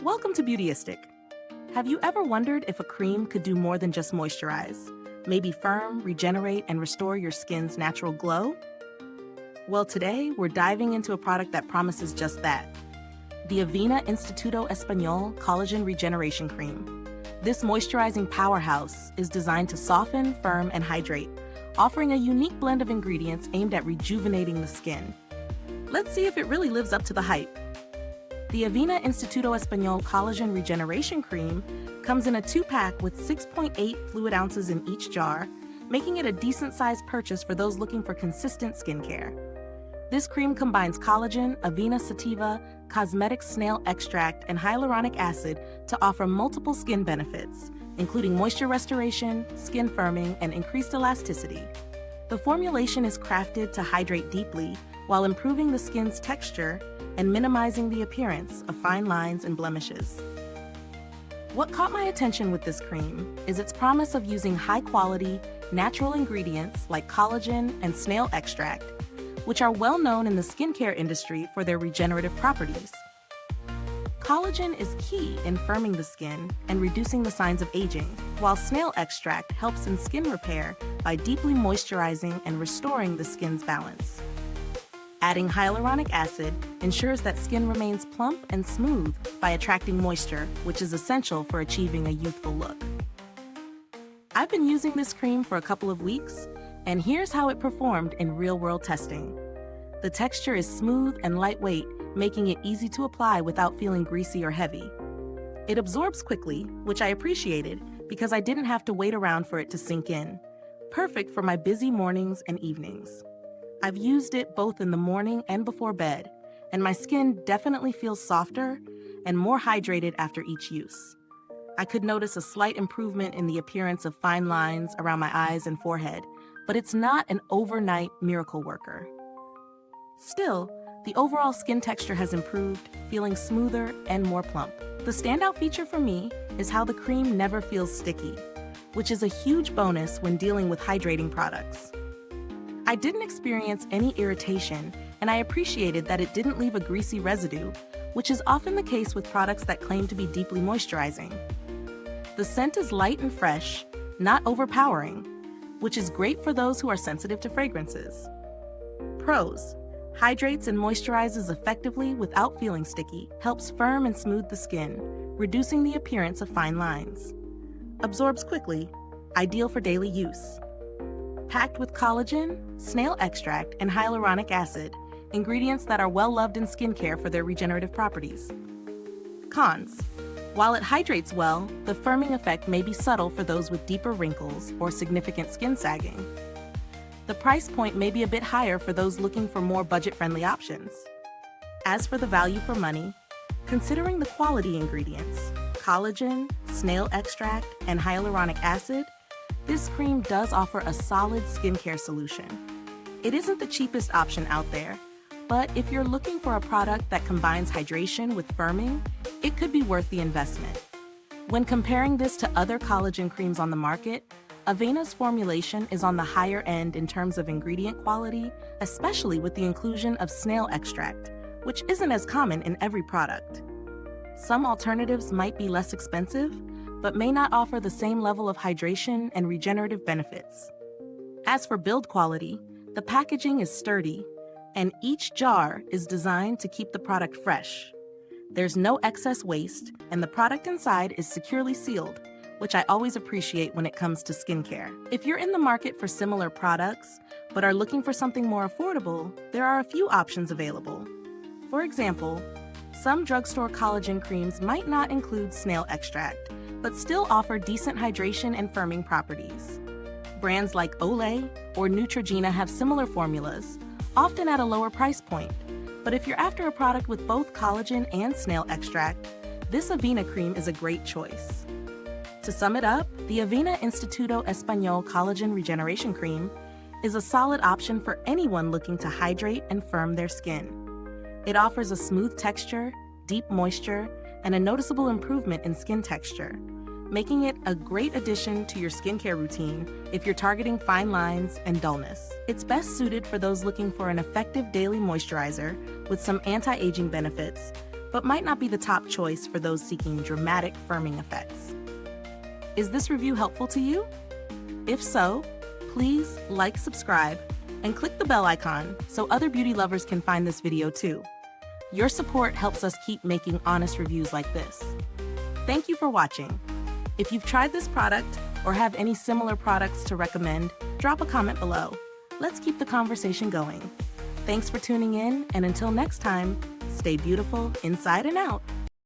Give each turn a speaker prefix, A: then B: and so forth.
A: Welcome to Beautyistic. Have you ever wondered if a cream could do more than just moisturize? Maybe firm, regenerate, and restore your skin's natural glow? Well, today we're diving into a product that promises just that. The Avena Instituto Español Collagen Regeneration Cream. This moisturizing powerhouse is designed to soften, firm, and hydrate, offering a unique blend of ingredients aimed at rejuvenating the skin. Let's see if it really lives up to the hype. The Avena Instituto Español Collagen Regeneration Cream comes in a 2-pack with 6.8 fluid ounces in each jar, making it a decent-sized purchase for those looking for consistent skincare. This cream combines collagen, Avena sativa, cosmetic snail extract, and hyaluronic acid to offer multiple skin benefits, including moisture restoration, skin firming, and increased elasticity. The formulation is crafted to hydrate deeply while improving the skin's texture and minimizing the appearance of fine lines and blemishes. What caught my attention with this cream is its promise of using high-quality, natural ingredients like collagen and snail extract, which are well known in the skincare industry for their regenerative properties. Collagen is key in firming the skin and reducing the signs of aging, while snail extract helps in skin repair by deeply moisturizing and restoring the skin's balance. Adding hyaluronic acid ensures that skin remains plump and smooth by attracting moisture, which is essential for achieving a youthful look. I've been using this cream for a couple of weeks, and here's how it performed in real-world testing. The texture is smooth and lightweight, making it easy to apply without feeling greasy or heavy. It absorbs quickly, which I appreciated because I didn't have to wait around for it to sink in. Perfect for my busy mornings and evenings. I've used it both in the morning and before bed, and my skin definitely feels softer and more hydrated after each use. I could notice a slight improvement in the appearance of fine lines around my eyes and forehead, but it's not an overnight miracle worker. Still, the overall skin texture has improved, feeling smoother and more plump. The standout feature for me is how the cream never feels sticky, which is a huge bonus when dealing with hydrating products. I didn't experience any irritation, and I appreciated that it didn't leave a greasy residue, which is often the case with products that claim to be deeply moisturizing. The scent is light and fresh, not overpowering, which is great for those who are sensitive to fragrances. Pros: hydrates and moisturizes effectively without feeling sticky, helps firm and smooth the skin, reducing the appearance of fine lines. Absorbs quickly, ideal for daily use. Packed with collagen, snail extract, and hyaluronic acid, ingredients that are well loved in skincare for their regenerative properties. Cons: while it hydrates well, the firming effect may be subtle for those with deeper wrinkles or significant skin sagging. The price point may be a bit higher for those looking for more budget-friendly options. As for the value for money, considering the quality ingredients, collagen, snail extract, and hyaluronic acid, this cream does offer a solid skincare solution. It isn't the cheapest option out there, but if you're looking for a product that combines hydration with firming, it could be worth the investment. When comparing this to other collagen creams on the market, Avena's formulation is on the higher end in terms of ingredient quality, especially with the inclusion of snail extract, which isn't as common in every product. Some alternatives might be less expensive, but may not offer the same level of hydration and regenerative benefits. As for build quality, the packaging is sturdy, and each jar is designed to keep the product fresh. There's no excess waste, and the product inside is securely sealed, which I always appreciate when it comes to skincare. If you're in the market for similar products, but are looking for something more affordable, there are a few options available. For example, some drugstore collagen creams might not include snail extract, but still offer decent hydration and firming properties. Brands like Olay or Neutrogena have similar formulas, often at a lower price point. But if you're after a product with both collagen and snail extract, this Avena cream is a great choice. To sum it up, the Avena Instituto Español Collagen Regeneration Cream is a solid option for anyone looking to hydrate and firm their skin. It offers a smooth texture, deep moisture, and a noticeable improvement in skin texture, making it a great addition to your skincare routine if you're targeting fine lines and dullness. It's best suited for those looking for an effective daily moisturizer with some anti-aging benefits, but might not be the top choice for those seeking dramatic firming effects. Is this review helpful to you? If so, please like, subscribe, and click the bell icon so other beauty lovers can find this video too. Your support helps us keep making honest reviews like this. Thank you for watching. If you've tried this product or have any similar products to recommend, drop a comment below. Let's keep the conversation going. Thanks for tuning in, and until next time, stay beautiful inside and out.